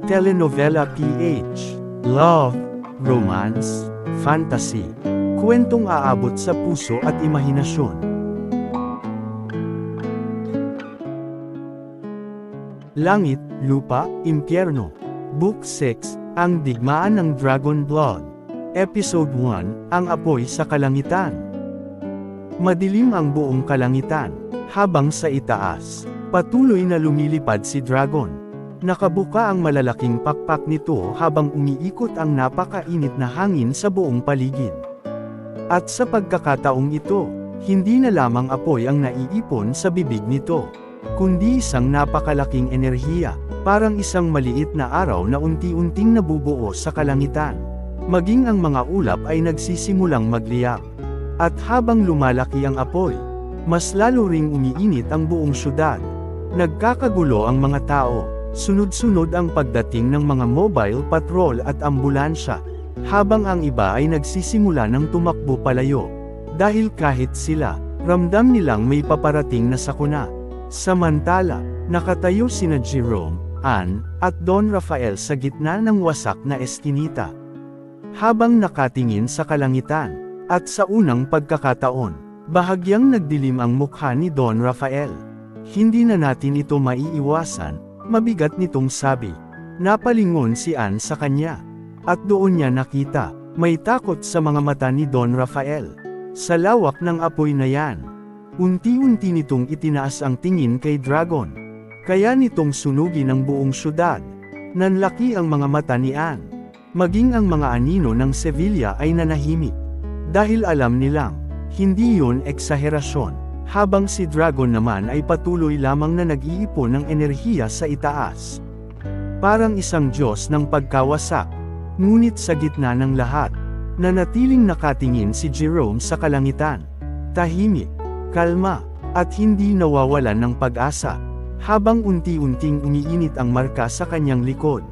Telenovela PH. Love, romance, fantasy. Kwentong aabot sa puso at imahinasyon. Langit, Lupa, Impyerno. Book 6, Ang Digmaan ng Dragon Blood. Episode 1, Ang Apoy sa Kalangitan. Madilim ang buong kalangitan, habang sa itaas, patuloy na lumilipad si Dragon. Nakabuka ang malalaking pakpak nito habang umiikot ang napakainit na hangin sa buong paligid. At sa pagkakataong ito, hindi na lamang apoy ang naiipon sa bibig nito, kundi isang napakalaking enerhiya, parang isang maliit na araw na unti-unting nabubuo sa kalangitan. Maging ang mga ulap ay nagsisimulang magliyab. At habang lumalaki ang apoy, mas lalo ring umiinit ang buong syudad. Nagkakagulo ang mga tao, sunod-sunod ang pagdating ng mga mobile patrol at ambulansya, habang ang iba ay nagsisimula ng tumakbo palayo. Dahil kahit sila, ramdam nilang may paparating na sakuna. Samantala, nakatayo sina Jerome, Ann, at Don Rafael sa gitna ng wasak na eskinita. Habang nakatingin sa kalangitan, at sa unang pagkakataon, bahagyang nagdilim ang mukha ni Don Rafael. Hindi na natin ito maiiwasan, mabigat nitong sabi. Napalingon si Ann sa kanya. At doon niya nakita, may takot sa mga mata ni Don Rafael. Sa lawak ng apoy na yan, unti-unti nitong itinaas ang tingin kay Dragon. Kaya nitong sunugin ang buong syudad. Nanlaki ang mga mata ni Ann. Maging ang mga anino ng Sevilla ay nanahimik. Dahil alam nilang, hindi yun eksaherasyon, habang si Dragon naman ay patuloy lamang na nag-iipon ng enerhiya sa itaas. Parang isang Diyos ng pagkawasak. Ngunit sa gitna ng lahat, nanatiling nakatingin si Jerome sa kalangitan. Tahimik, kalma, at hindi nawawalan ng pag-asa. Habang unti-unting umiinit ang marka sa kanyang likod,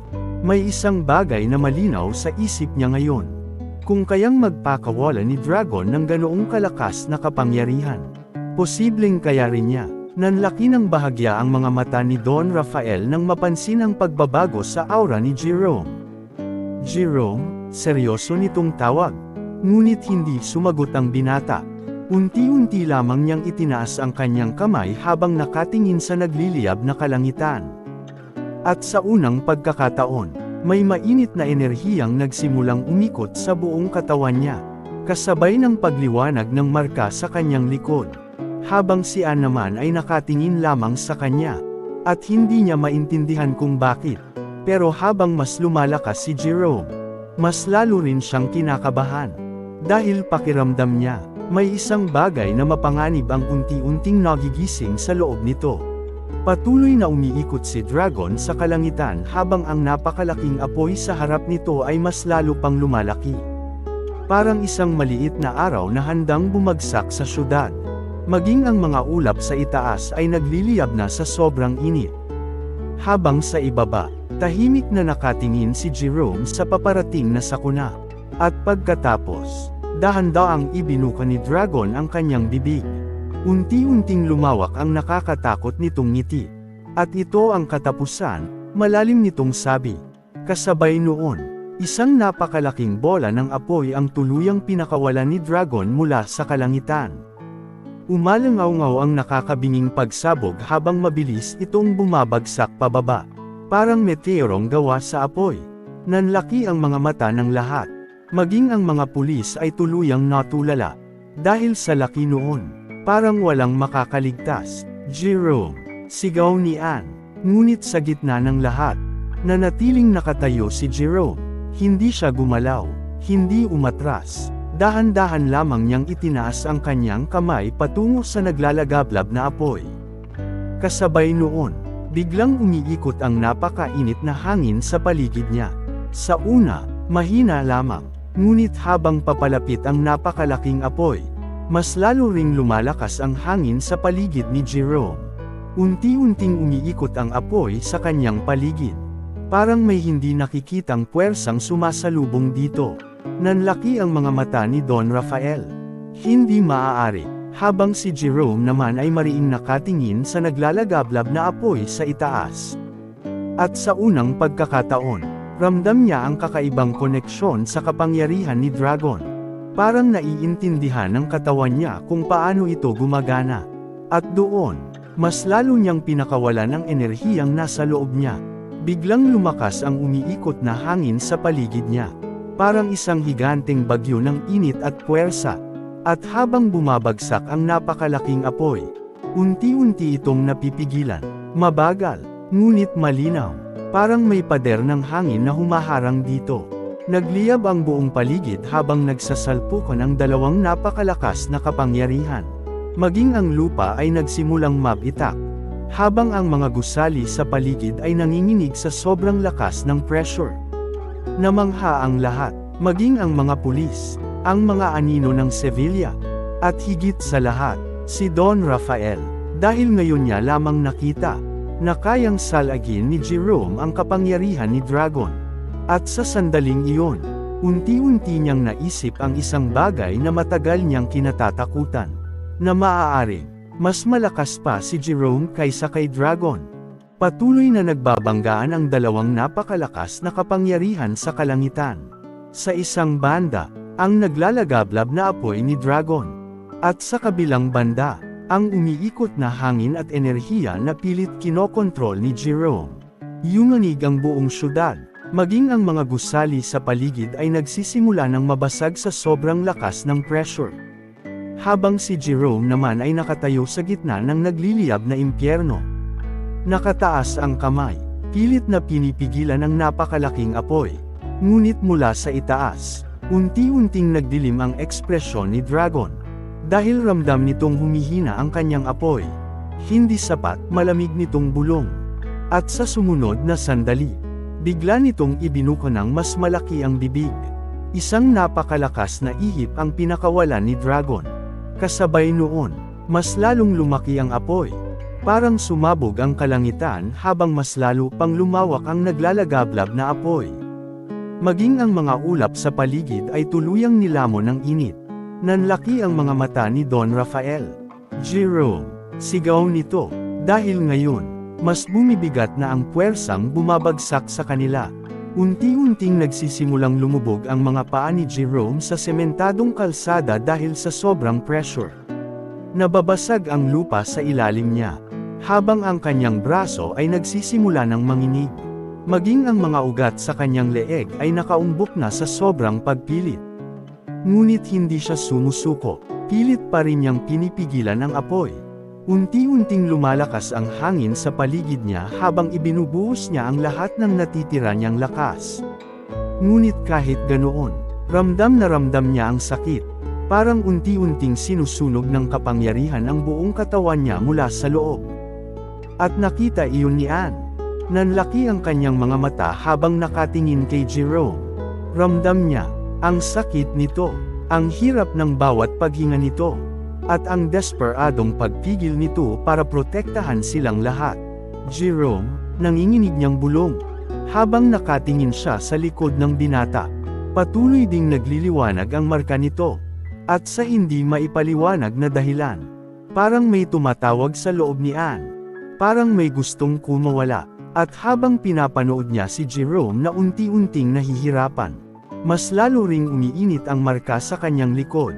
may isang bagay na malinaw sa isip niya ngayon. Kung kayang magpakawala ni Dragon ng ganoong kalakas na kapangyarihan, posibleng kaya rin niya. Nanlaki ng bahagya ang mga mata ni Don Rafael nang mapansin ang pagbabago sa aura ni Jerome. Jerome, seryoso nitong tawag. Ngunit hindi sumagot ang binata. Unti-unti lamang niyang itinaas ang kanyang kamay habang nakatingin sa nagliliyab na kalangitan. At sa unang pagkakataon, may mainit na enerhiyang nagsimulang umikot sa buong katawan niya, kasabay ng pagliwanag ng marka sa kanyang likod. Habang si Ann naman ay nakatingin lamang sa kanya, at hindi niya maintindihan kung bakit. Pero habang mas lumalakas si Jerome, mas lalo rin siyang kinakabahan. Dahil pakiramdam niya, may isang bagay na mapanganib ang unti-unting nagigising sa loob nito. Patuloy na umiikot si Dragon sa kalangitan habang ang napakalaking apoy sa harap nito ay mas lalo pang lumalaki. Parang isang maliit na araw na handang bumagsak sa syudad. Maging ang mga ulap sa itaas ay nagliliyab na sa sobrang init. Habang sa ibaba, tahimik na nakatingin si Jerome sa paparating na sakuna. At pagkatapos, dahan-daang ibinuka ni Dragon ang kanyang bibig. Unti-unting lumawak ang nakakatakot nitong ngiti. At ito ang katapusan, malalim nitong sabi. Kasabay noon, isang napakalaking bola ng apoy ang tuluyang pinakawalan ni Dragon mula sa kalangitan. Umalangaw-ngaw ang nakakabinging pagsabog habang mabilis itong bumabagsak pababa. Parang meteorong gawa sa apoy. Nanlaki ang mga mata ng lahat. Maging ang mga pulis ay tuluyang natulala. Dahil sa laki noon. Parang walang makakaligtas. Jerome, sigaw ni Ann. Ngunit sa gitna ng lahat, nanatiling nakatayo si Jerome. Hindi siya gumalaw, hindi umatras. Dahan-dahan lamang niyang itinaas ang kanyang kamay patungo sa naglalagablab na apoy. Kasabay noon, biglang umiikot ang napakainit na hangin sa paligid niya. Sa una, mahina lamang, ngunit habang papalapit ang napakalaking apoy, mas lalo ring lumalakas ang hangin sa paligid ni Jerome. Unti-unting umiikot ang apoy sa kanyang paligid. Parang may hindi nakikitang puwersang sumasalubong dito. Nanlaki ang mga mata ni Don Rafael. Hindi maaari, habang si Jerome naman ay mariing nakatingin sa naglalagablab na apoy sa itaas. At sa unang pagkakataon, ramdam niya ang kakaibang koneksyon sa kapangyarihan ni Dragon. Parang naiintindihan ng katawan niya kung paano ito gumagana. At doon, mas lalo niyang pinakawalan ang enerhiyang nasa loob niya. Biglang lumakas ang umiikot na hangin sa paligid niya. Parang isang higanteng bagyo ng init at puwersa. At habang bumabagsak ang napakalaking apoy, unti-unti itong napipigilan. Mabagal, ngunit malinaw. Parang may pader ng hangin na humaharang dito. Nagliyab ang buong paligid habang nagsasalpukan ang dalawang napakalakas na kapangyarihan. Maging ang lupa ay nagsimulang mabitak. Habang ang mga gusali sa paligid ay nanginginig sa sobrang lakas ng pressure. Namangha ang lahat, maging ang mga pulis, ang mga anino ng Sevilla, at higit sa lahat, si Don Rafael, dahil ngayon niya lamang nakita, na kayang salagin ni Jerome ang kapangyarihan ni Dragon. At sa sandaling iyon, unti-unti niyang naisip ang isang bagay na matagal niyang kinatatakutan, na maaari, mas malakas pa si Jerome kaysa kay Dragon. Patuloy na nagbabanggaan ang dalawang napakalakas na kapangyarihan sa kalangitan. Sa isang banda, ang naglalagablab na apoy ni Dragon. At sa kabilang banda, ang umiikot na hangin at enerhiya na pilit kinokontrol ni Jerome. Yumanig ang buong syudad, maging ang mga gusali sa paligid ay nagsisimula ng mabasag sa sobrang lakas ng pressure. Habang si Jerome naman ay nakatayo sa gitna ng nagliliyab na impyerno. Nakataas ang kamay, pilit na pinipigilan ang napakalaking apoy. Ngunit mula sa itaas, unti-unting nagdilim ang ekspresyon ni Dragon. Dahil ramdam nitong humihina ang kanyang apoy. Hindi sapat, malamig nitong bulong. At sa sumunod na sandali, bigla nitong ibinuko ng mas malaki ang bibig. Isang napakalakas na ihip ang pinakawalan ni Dragon. Kasabay noon, mas lalong lumaki ang apoy. Parang sumabog ang kalangitan habang mas lalo pang lumawak ang naglalagablab na apoy. Maging ang mga ulap sa paligid ay tuluyang nilamon ng init. Nanlaki ang mga mata ni Don Rafael. Jerome, sigaw nito, dahil ngayon, mas bumibigat na ang puwersang bumabagsak sa kanila. Unti-unting nagsisimulang lumubog ang mga paa ni Jerome sa sementadong kalsada dahil sa sobrang pressure. Nababasag ang lupa sa ilalim niya, habang ang kanyang braso ay nagsisimula ng manginig. Maging ang mga ugat sa kanyang leeg ay nakaumbok na sa sobrang pagpilit. Ngunit hindi siya sumusuko, pilit pa rin niyang pinipigilan ang apoy. Unti-unting lumalakas ang hangin sa paligid niya habang ibinubuhos niya ang lahat ng natitira niyang lakas. Ngunit kahit ganoon, ramdam niya ang sakit. Parang unti-unting sinusunog ng kapangyarihan ang buong katawan niya mula sa loob. At nakita iyon ni Anne. Nanlaki ang kanyang mga mata habang nakatingin kay Jerome. Ramdam niya ang sakit nito, ang hirap ng bawat paghinga nito, at ang desperadong pagpigil nito para protektahan silang lahat. Jerome, nanginginig niyang bulong. Habang nakatingin siya sa likod ng binata, patuloy ding nagliliwanag ang marka nito. At sa hindi maipaliwanag na dahilan, parang may tumatawag sa loob ni Anne. Parang may gustong kumawala. At habang pinapanood niya si Jerome na unti-unting nahihirapan, mas lalo ring umiinit ang marka sa kanyang likod.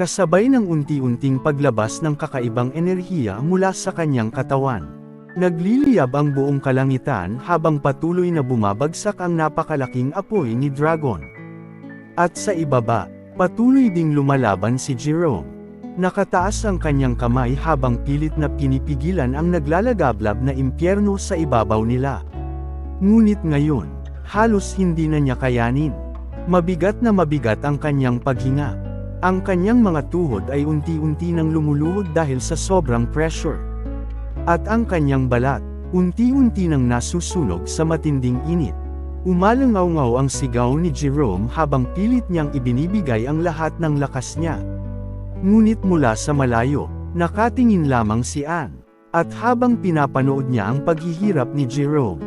Kasabay ng unti-unting paglabas ng kakaibang enerhiya mula sa kanyang katawan. Nagliliyab ang buong kalangitan habang patuloy na bumabagsak ang napakalaking apoy ni Dragon. At sa ibaba, patuloy ding lumalaban si Jerome. Nakataas ang kanyang kamay habang pilit na pinipigilan ang naglalagablab na impyerno sa ibabaw nila. Ngunit ngayon, halos hindi na niya kayanin. Mabigat na mabigat ang kanyang paghinga. Ang kanyang mga tuhod ay unti-unti nang lumuluhod dahil sa sobrang pressure. At ang kanyang balat, unti-unti nang nasusunog sa matinding init. Umalangaw-ngaw ang sigaw ni Jerome habang pilit niyang ibinibigay ang lahat ng lakas niya. Ngunit mula sa malayo, nakatingin lamang si Anne. At habang pinapanood niya ang paghihirap ni Jerome,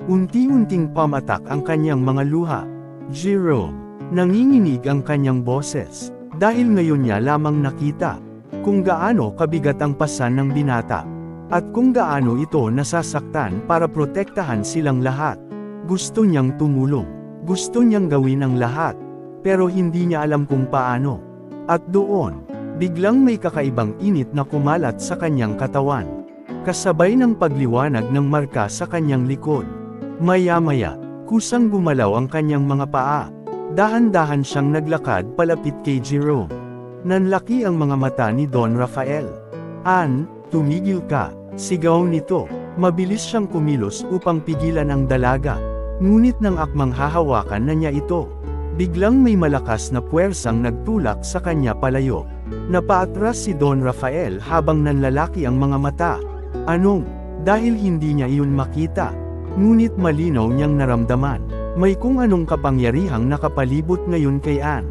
unti-unting pamatak ang kanyang mga luha. Jerome, nanginginig ang kanyang boses, dahil ngayon niya lamang nakita kung gaano kabigat ang pasan ng binata. At kung gaano ito nasasaktan para protektahan silang lahat. Gusto niyang tumulong. Gusto niyang gawin ang lahat. Pero hindi niya alam kung paano. At doon, biglang may kakaibang init na kumalat sa kanyang katawan. Kasabay ng pagliwanag ng marka sa kanyang likod. Maya-maya, kusang gumalaw ang kanyang mga paa. Dahan-dahan siyang naglakad palapit kay Jerome. Nanlaki ang mga mata ni Don Rafael. "Ann, tumigil ka," sigaw nito. Mabilis siyang kumilos upang pigilan ang dalaga. Ngunit nang akmang hahawakan na niya ito, biglang may malakas na puwersang nagtulak sa kanya palayo. Napaatras si Don Rafael habang nanlalaki ang mga mata. Anong? Dahil hindi niya iyon makita. Ngunit malinaw niyang naramdaman. May kung anong kapangyarihang nakapalibot ngayon kay Ann.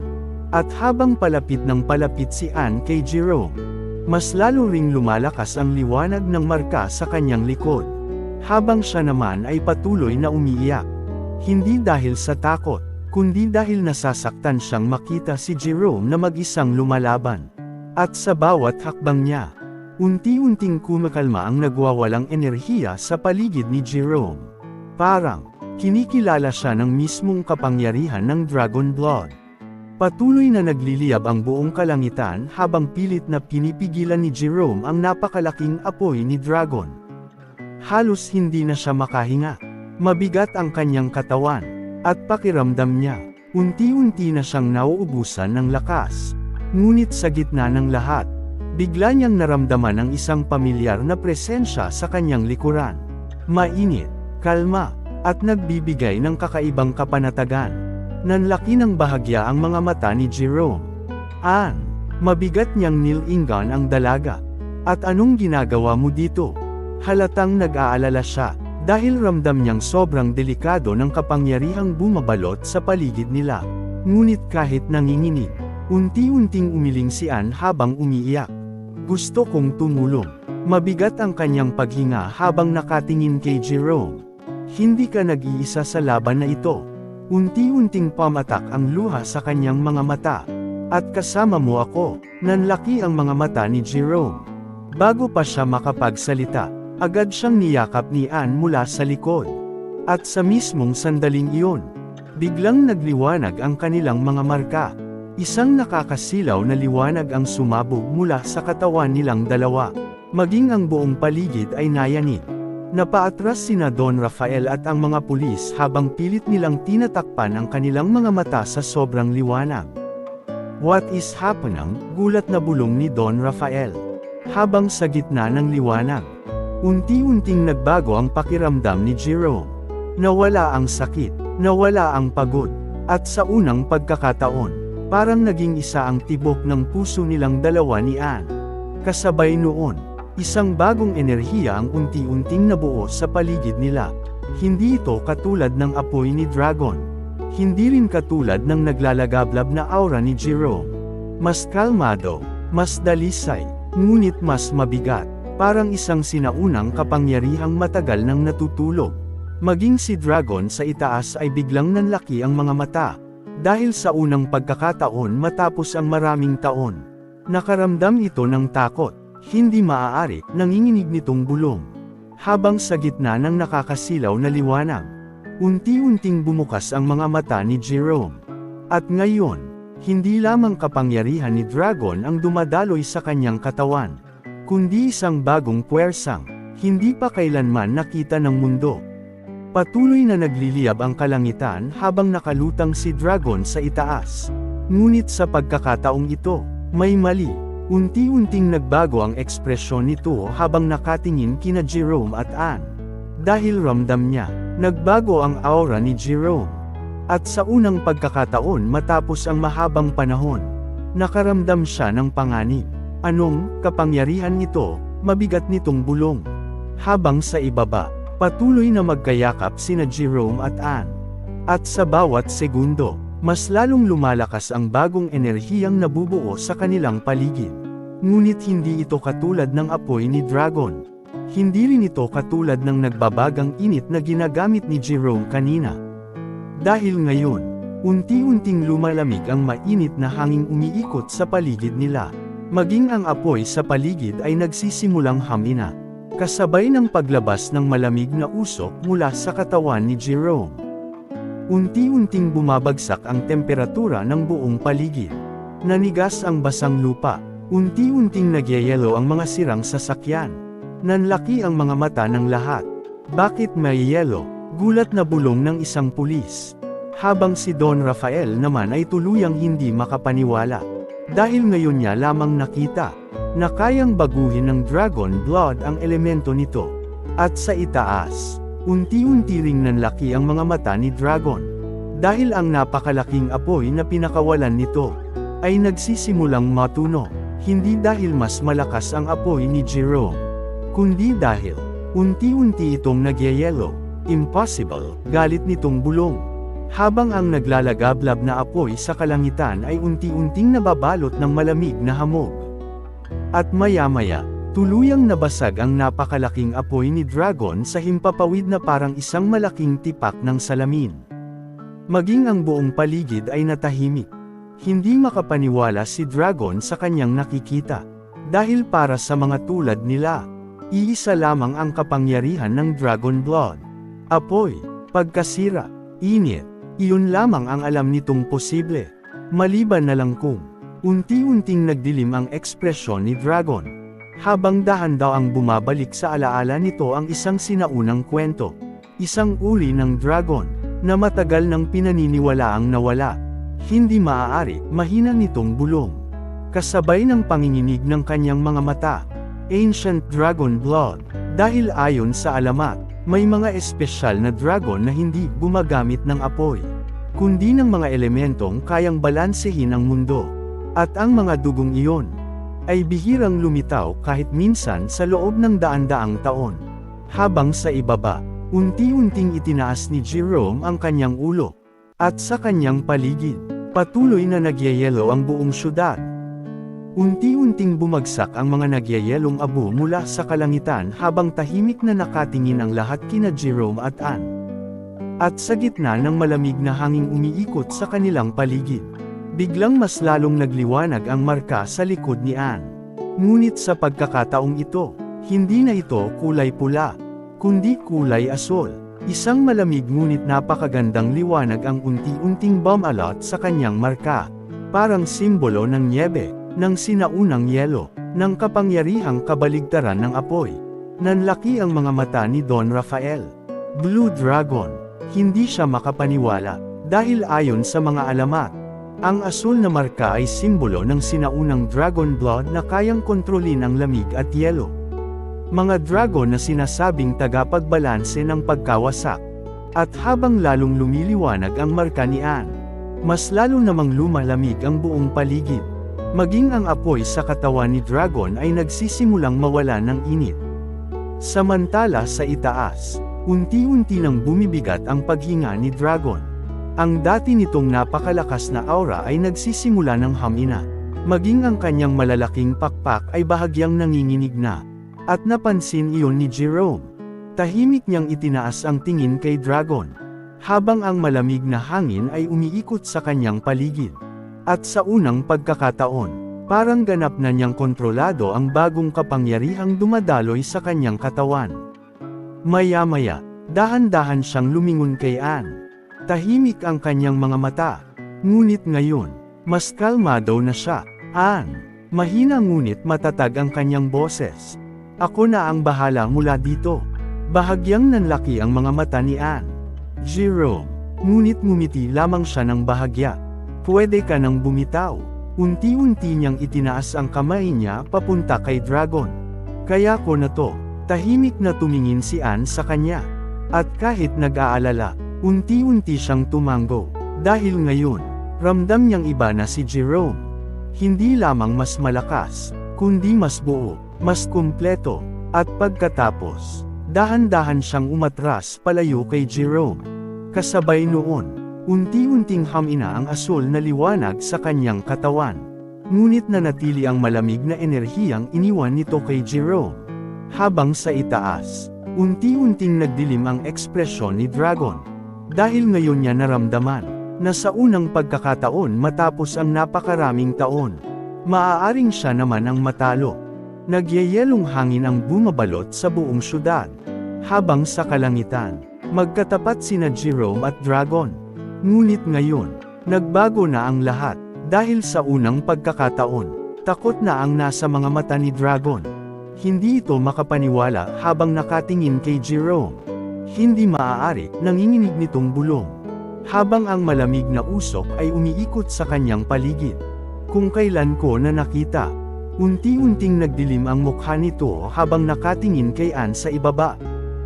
At habang palapit ng palapit si Ann kay Jerome, mas lalo ring lumalakas ang liwanag ng marka sa kanyang likod. Habang siya naman ay patuloy na umiiyak. Hindi dahil sa takot, kundi dahil nasasaktan siyang makita si Jerome na mag-isang lumalaban. At sa bawat hakbang niya, unti-unting kumakalma ang nagwawalang enerhiya sa paligid ni Jerome. Parang, kinikilala siya ng mismong kapangyarihan ng Dragon Blood. Patuloy na nagliliyab ang buong kalangitan habang pilit na pinipigilan ni Jerome ang napakalaking apoy ni Dragon. Halos hindi na siya makahinga. Mabigat ang kanyang katawan, at pakiramdam niya, unti-unti na siyang nauubusan ng lakas. Ngunit sa gitna ng lahat, bigla niyang naramdaman ang isang pamilyar na presensya sa kanyang likuran. Mainit, kalma, at nagbibigay ng kakaibang kapanatagan. Nanlaki ng bahagya ang mga mata ni Jerome. "Ann, mabigat niyang nilingan ang dalaga. At anong ginagawa mo dito?" Halatang nag-aalala siya, dahil ramdam niyang sobrang delikado ng kapangyarihang bumabalot sa paligid nila. Ngunit kahit nanginginig, unti-unting umiling si Ann habang umiiyak. "Gusto kong tumulong." Mabigat ang kanyang paghinga habang nakatingin kay Jerome. "Hindi ka nag-iisa sa laban na ito." Unti-unting pamatak ang luha sa kanyang mga mata. "At kasama mo ako." Nanlaki ang mga mata ni Jerome. Bago pa siya makapagsalita, agad siyang niyakap ni Ann mula sa likod. At sa mismong sandaling iyon, biglang nagliwanag ang kanilang mga marka. Isang nakakasilaw na liwanag ang sumabog mula sa katawan nilang dalawa. Maging ang buong paligid ay nayanig. Napaatras sina Don Rafael at ang mga pulis habang pilit nilang tinatakpan ang kanilang mga mata sa sobrang liwanag. "What is happening?" Gulat na bulong ni Don Rafael. Habang sa gitna ng liwanag, unti-unting nagbago ang pakiramdam ni Jerome. Nawala ang sakit, nawala ang pagod, at sa unang pagkakataon, parang naging isa ang tibok ng puso nilang dalawa ni Ann. Kasabay noon, isang bagong enerhiya ang unti-unting nabuo sa paligid nila. Hindi ito katulad ng apoy ni Dragon. Hindi rin katulad ng naglalagablab na aura ni Jerome. Mas kalmado, mas dalisay, ngunit mas mabigat. Parang isang sinaunang kapangyarihang matagal nang natutulog. Maging si Dragon sa itaas ay biglang nanlaki ang mga mata. Dahil sa unang pagkakataon matapos ang maraming taon. Nakaramdam ito ng takot. Hindi maaari, nanginginig nitong bulong. Habang sa gitna ng nakakasilaw na liwanag, unti-unting bumukas ang mga mata ni Jerome. At ngayon, hindi lamang kapangyarihan ni Dragon ang dumadaloy sa kanyang katawan, kundi isang bagong puwersang, hindi pa kailanman nakita ng mundo. Patuloy na nagliliyab ang kalangitan habang nakalutang si Dragon sa itaas. Ngunit sa pagkakataong ito, may mali. Unti-unting nagbago ang ekspresyon nito habang nakatingin kina Jerome at Ann. Dahil ramdam niya, nagbago ang aura ni Jerome. At sa unang pagkakataon matapos ang mahabang panahon, nakaramdam siya ng panganib. Anong kapangyarihan ito? Mabigat nitong bulong. Habang sa ibaba, patuloy na magkayakap sina Jerome at Ann. At sa bawat segundo, mas lalong lumalakas ang bagong enerhiyang nabubuo sa kanilang paligid. Ngunit hindi ito katulad ng apoy ni Dragon. Hindi rin ito katulad ng nagbabagang init na ginagamit ni Jerome kanina. Dahil ngayon, unti-unting lumalamig ang mainit na hanging umiikot sa paligid nila. Maging ang apoy sa paligid ay nagsisimulang hamina. kasabay ng paglabas ng malamig na usok mula sa katawan ni Jerome. Unti-unting bumabagsak ang temperatura ng buong paligid. Nanigas ang basang lupa. Unti-unting nagyayelo ang mga sirang sasakyan. Nanlaki ang mga mata ng lahat. Bakit may yelo? Gulat na bulong ng isang pulis. Habang si Don Rafael naman ay tuluyang hindi makapaniwala. Dahil ngayon niya lamang nakita na kayang baguhin ng dragon blood ang elemento nito. At sa itaas, unti-unti ring nanlaki ang mga mata ni Dragon. Dahil ang napakalaking apoy na pinakawalan nito ay nagsisimulang matuno. Hindi dahil mas malakas ang apoy ni Jerome, kundi dahil unti-unti itong nagyayelo. Impossible, galit nitong bulong. Habang ang naglalagablab na apoy sa kalangitan ay unti-unting nababalot ng malamig na hamog. At maya-maya, tuluyang nabasag ang napakalaking apoy ni Dragon sa himpapawid na parang isang malaking tipak ng salamin. Maging ang buong paligid ay natahimik. Hindi makapaniwala si Dragon sa kanyang nakikita. Dahil para sa mga tulad nila, iisa lamang ang kapangyarihan ng Dragon Blood. Apoy, pagkasira, init, iyon lamang ang alam nitong posible. Maliban na lang kung unti-unting nagdilim ang ekspresyon ni Dragon. Habang dahan-daw ang bumabalik sa alaala nito ang isang sinaunang kwento. Isang uri ng dragon, na matagal nang pinaniniwalaang nawala. Hindi maaari, mahina nitong bulong. Kasabay ng panginginig ng kanyang mga mata. Ancient Dragon Blood. Dahil ayon sa alamat, may mga espesyal na dragon na hindi gumagamit ng apoy, kundi ng mga elementong kayang balansehin ang mundo. At ang mga dugong iyon ay bihirang lumitaw kahit minsan sa loob ng daan-daang taon. Habang sa ibaba, unti-unting itinaas ni Jerome ang kanyang ulo. At sa kanyang paligid, patuloy na nagyayelo ang buong syudad. Unti-unting bumagsak ang mga nagyayelong abo mula sa kalangitan habang tahimik na nakatingin ang lahat kina Jerome at Anne. At sa gitna ng malamig na hanging umiikot sa kanilang paligid, biglang mas lalong nagliwanag ang marka sa likod ni Anne. Ngunit sa pagkakataong ito, hindi na ito kulay pula, kundi kulay asul. Isang malamig ngunit napakagandang liwanag ang unti-unting bumalot sa kanyang marka. Parang simbolo ng nyebe, ng sinaunang yelo, ng kapangyarihang kabaligtaran ng apoy. Nanlaki ang mga mata ni Don Rafael. Blue Dragon. Hindi siya makapaniwala, dahil ayon sa mga alamat, ang asul na marka ay simbolo ng sinaunang dragon blood na kayang kontrolin ang lamig at yelo. Mga dragon na sinasabing tagapagbalanse ng pagkawasak. At habang lalong lumiliwanag ang marka ni Anne, mas lalo namang lumalamig ang buong paligid. Maging ang apoy sa katawan ni Dragon ay nagsisimulang mawala ng init. Samantala sa itaas, unti-unti nang bumibigat ang paghinga ni Dragon. Ang dati nitong napakalakas na aura ay nagsisimula ng hamina. Maging ang kanyang malalaking pakpak ay bahagyang nanginginig na. At napansin iyon ni Jerome. Tahimik niyang itinaas ang tingin kay Dragon. Habang ang malamig na hangin ay umiikot sa kanyang paligid. At sa unang pagkakataon, parang ganap na niyang kontrolado ang bagong kapangyarihang dumadaloy sa kanyang katawan. Maya-maya, dahan-dahan siyang lumingon kay Anne. Tahimik ang kanyang mga mata. Ngunit ngayon, mas kalmado na siya. Anne, mahina ngunit matatag ang kanyang boses. Ako na ang bahala mula dito. Bahagyang nanlaki ang mga mata ni Anne. Jerome, ngunit ngumiti lamang siya ng bahagya. Pwede ka nang bumitaw. Unti-unti niyang itinaas ang kamay niya papunta kay Dragon. Kaya ko na to. Tahimik na tumingin si Anne sa kanya. At kahit nag-aalala, unti-unti siyang tumango. Dahil ngayon, ramdam niyang iba na si Jerome. Hindi lamang mas malakas, kundi mas buo, mas kumpleto. At pagkatapos, dahan-dahan siyang umatras palayo kay Jerome. Kasabay noon, unti-unting hamina ang asul na liwanag sa kanyang katawan. Ngunit nanatili ang malamig na enerhiyang iniwan nito kay Jerome. Habang sa itaas, unti-unting nagdilim ang ekspresyon ni Dragon. Dahil ngayon niya naramdaman, na sa unang pagkakataon matapos ang napakaraming taon, maaaring siya naman ang matalo. Nagyayelong hangin ang bumabalot sa buong syudad. Habang sa kalangitan, magkatapat sina Jerome at Dragon. Ngunit ngayon, nagbago na ang lahat, dahil sa unang pagkakataon, takot na ang nasa mga mata ni Dragon. Hindi ito makapaniwala habang nakatingin kay Jerome. Hindi maaari, nanginginig nitong bulong. Habang ang malamig na usok ay umiikot sa kanyang paligid. Kung kailan ko na nakita. Unti-unting nagdilim ang mukha nito habang nakatingin kay Anne sa ibaba.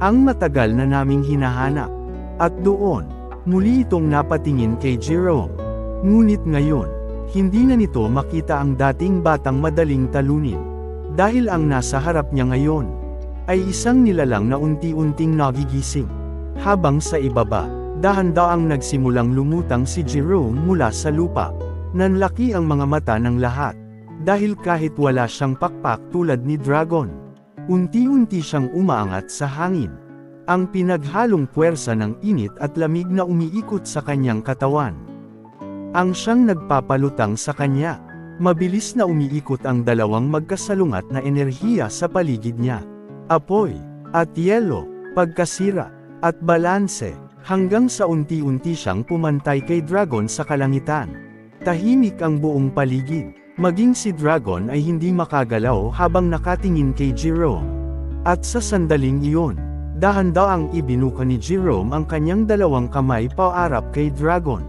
Ang matagal na naming hinahanap. At doon, muli itong napatingin kay Jerome. Ngunit ngayon, hindi na nito makita ang dating batang madaling talunin. Dahil ang nasa harap niya ngayon, ay isang nilalang na unti-unting nagigising. Habang sa ibaba, dahan-daang nagsimulang lumutang si Jerome mula sa lupa. Nanlaki ang mga mata ng lahat. Dahil kahit wala siyang pakpak tulad ni Dragon, unti-unti siyang umaangat sa hangin. Ang pinaghalong puwersa ng init at lamig na umiikot sa kanyang katawan. Ang siyang nagpapalutang sa kanya. Mabilis na umiikot ang dalawang magkasalungat na enerhiya sa paligid niya. Apoy, at yelo, pagkasira, at balanse, hanggang sa unti-unti siyang pumantay kay Dragon sa kalangitan. Tahimik ang buong paligid, maging si Dragon ay hindi makagalaw habang nakatingin kay Jerome. At sa sandaling iyon, dahan-daang ibinuka ni Jerome ang kanyang dalawang kamay paarap kay Dragon.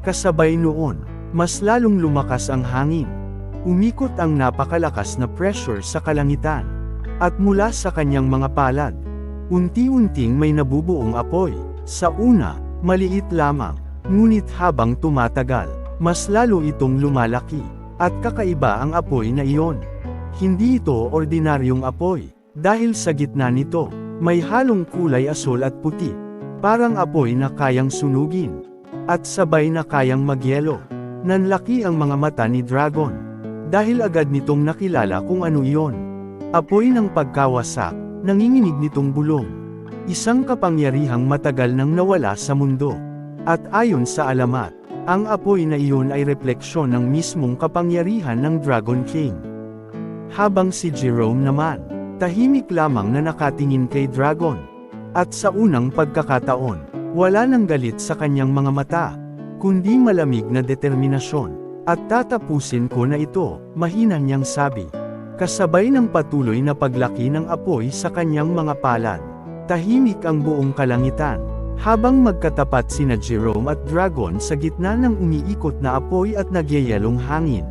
Kasabay noon, mas lalong lumakas ang hangin. Umikot ang napakalakas na pressure sa kalangitan. At mula sa kanyang mga palad, unti-unting may nabubuong apoy. Sa una, maliit lamang, ngunit habang tumatagal, mas lalo itong lumalaki. At kakaiba ang apoy na iyon. Hindi ito ordinaryong apoy, dahil sa gitna nito, may halong kulay asul at puti. Parang apoy na kayang sunugin. At sabay na kayang magyelo. Nanlaki ang mga mata ni Dragon. Dahil agad nitong nakilala kung ano iyon. Apoy ng pagkawasak, nanginginig nitong bulong. Isang kapangyarihang matagal nang nawala sa mundo. At ayon sa alamat, ang apoy na iyon ay refleksyon ng mismong kapangyarihan ng Dragon King. Habang si Jerome naman, tahimik lamang na nakatingin kay Dragon. At sa unang pagkakataon, wala nang galit sa kanyang mga mata, kundi malamig na determinasyon. At tatapusin ko na ito, mahina niyang sabi. Kasabay ng patuloy na paglaki ng apoy sa kanyang mga palad. Tahimik ang buong kalangitan, habang magkatapat sina Jerome at Dragon sa gitna ng umiikot na apoy at nagyayelong hangin.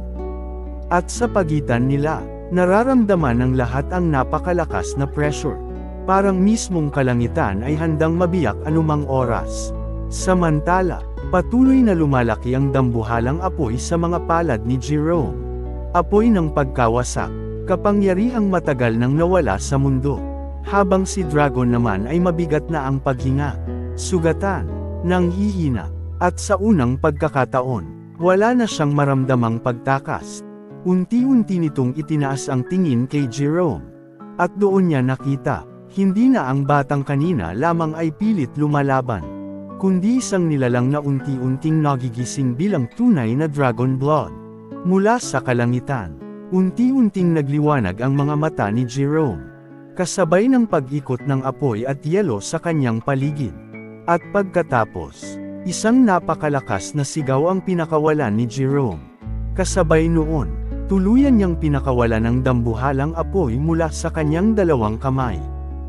At sa pagitan nila, nararamdaman ng lahat ang napakalakas na pressure. Parang mismong kalangitan ay handang mabiyak anumang oras. Samantala, patuloy na lumalaki ang dambuhalang apoy sa mga palad ni Jerome. Apoy ng pagkawasak. Kapangyarihang matagal nang nawala sa mundo. Habang si Dragon naman ay mabigat na ang paghinga. Sugatan, nanghihina, at sa unang pagkakataon, wala na siyang maramdamang pagtakas. Unti-unti nitong itinaas ang tingin kay Jerome. At doon niya nakita, hindi na ang batang kanina lamang ay pilit lumalaban. Kundi isang nilalang na unti-unting nagigising bilang tunay na Dragon Blood. Mula sa kalangitan. Unti-unting nagliwanag ang mga mata ni Jerome. Kasabay ng pag-ikot ng apoy at yelo sa kanyang paligid. At pagkatapos, isang napakalakas na sigaw ang pinakawalan ni Jerome. Kasabay noon, tuluyan niyang pinakawalan ng dambuhalang apoy mula sa kanyang dalawang kamay.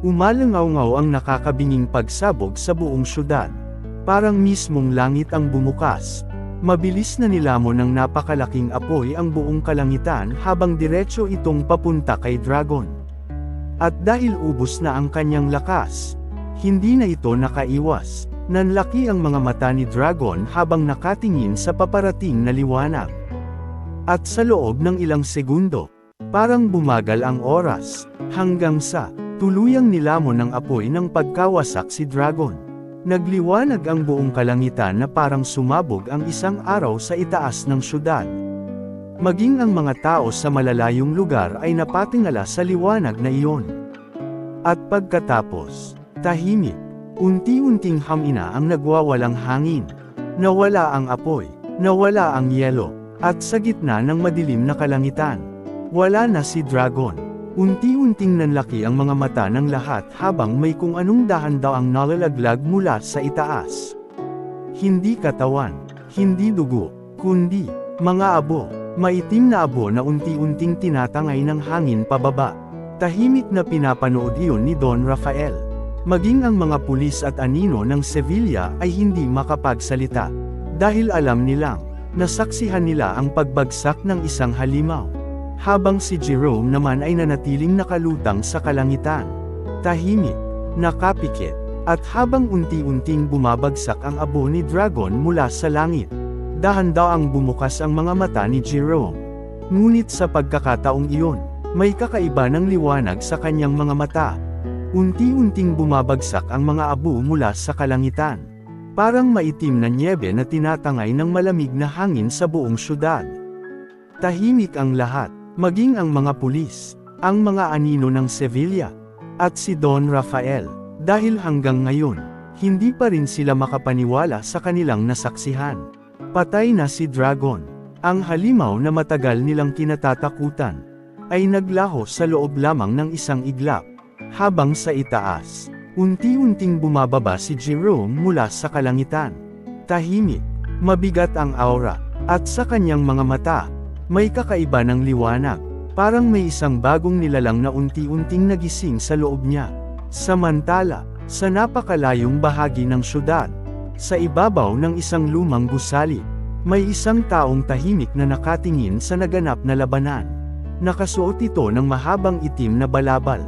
Umalangaw-ngaw ang nakakabinging pagsabog sa buong syudad. Parang mismong langit ang bumukas. Mabilis na nilamon ng napakalaking apoy ang buong kalangitan habang diretso itong papunta kay Dragon. At dahil ubos na ang kanyang lakas, hindi na ito nakaiwas. Nanlaki ang mga mata ni Dragon habang nakatingin sa paparating na liwanag. At sa loob ng ilang segundo, parang bumagal ang oras, hanggang sa tuluyang nilamon ng apoy ng pagkawasak si Dragon. Nagliwanag ang buong kalangitan na parang sumabog ang isang araw sa itaas ng syudad. Maging ang mga tao sa malalayong lugar ay napatingala sa liwanag na iyon. At pagkatapos, tahimik, unti-unting hamina ang nagwawalang hangin. Nawala ang apoy, nawala ang yelo, at sa gitna ng madilim na kalangitan, Wala na si Dragon. Unti-unting nanlaki ang mga mata ng lahat habang may kung anong dahan-daang nalalaglag mula sa itaas. Hindi katawan, hindi dugo, kundi mga abo, maitim na abo na unti-unting tinatangay ng hangin pababa. Tahimik na pinapanood iyon ni Don Rafael. Maging ang mga pulis at anino ng Sevilla ay hindi makapagsalita. Dahil alam nilang, nasaksihan nila ang pagbagsak ng isang halimaw. Habang si Jerome naman ay nanatiling nakalutang sa kalangitan. Tahimik, nakapikit, at habang unti-unting bumabagsak ang abo ni Dragon mula sa langit. Dahan-daang bumukas ang mga mata ni Jerome. Ngunit sa pagkakataong iyon, may kakaiba ng liwanag sa kanyang mga mata. Unti-unting bumabagsak ang mga abo mula sa kalangitan. Parang maitim na nyebe na tinatangay ng malamig na hangin sa buong syudad. Tahimik ang lahat. Maging ang mga pulis, ang mga anino ng Sevilla, at si Don Rafael, dahil hanggang ngayon, hindi pa rin sila makapaniwala sa kanilang nasaksihan. Patay na si Dragon. Ang halimaw na matagal nilang kinatatakutan, ay naglaho sa loob lamang ng isang iglap. Habang sa itaas, unti-unting bumababa si Jerome mula sa kalangitan. Tahimik, mabigat ang aura, at sa kanyang mga mata, may kakaiba ng liwanag, parang may isang bagong nilalang na unti-unting nagising sa loob niya. Samantala, sa napakalayong bahagi ng syudad, sa ibabaw ng isang lumang gusali, may isang taong tahimik na nakatingin sa naganap na labanan. Nakasuot ito ng mahabang itim na balabal,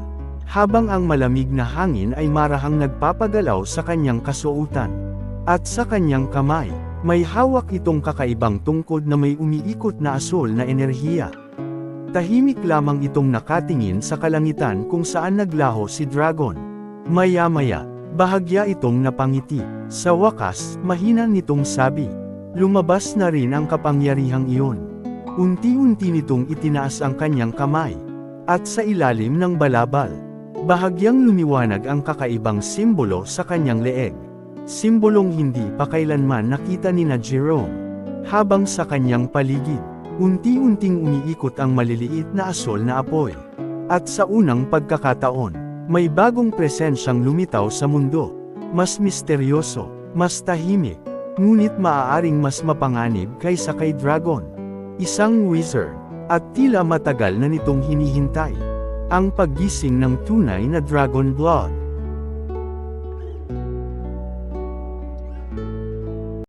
habang ang malamig na hangin ay marahang nagpapagalaw sa kanyang kasuotan. At sa kanyang kamay, may hawak itong kakaibang tungkod na may umiikot na asul na enerhiya. Tahimik lamang itong nakatingin sa kalangitan kung saan naglaho si Dragon. Maya-maya, bahagya itong napangiti. Sa wakas, mahina nitong sabi, lumabas na rin ang kapangyarihang iyon. Unti-unti nitong itinaas ang kanyang kamay. At sa ilalim ng balabal, bahagyang lumiwanag ang kakaibang simbolo sa kanyang leeg. Simbolong hindi pa kailanman nakita ni Jerome. Habang sa kanyang paligid, unti-unting umiikot ang maliliit na asol na apoy. At sa unang pagkakataon, may bagong presensyang lumitaw sa mundo. Mas misteryoso, mas tahimik, ngunit maaaring mas mapanganib kaysa kay Dragon. Isang wizard, at tila matagal na nitong hinihintay. Ang paggising ng tunay na Dragon Blood.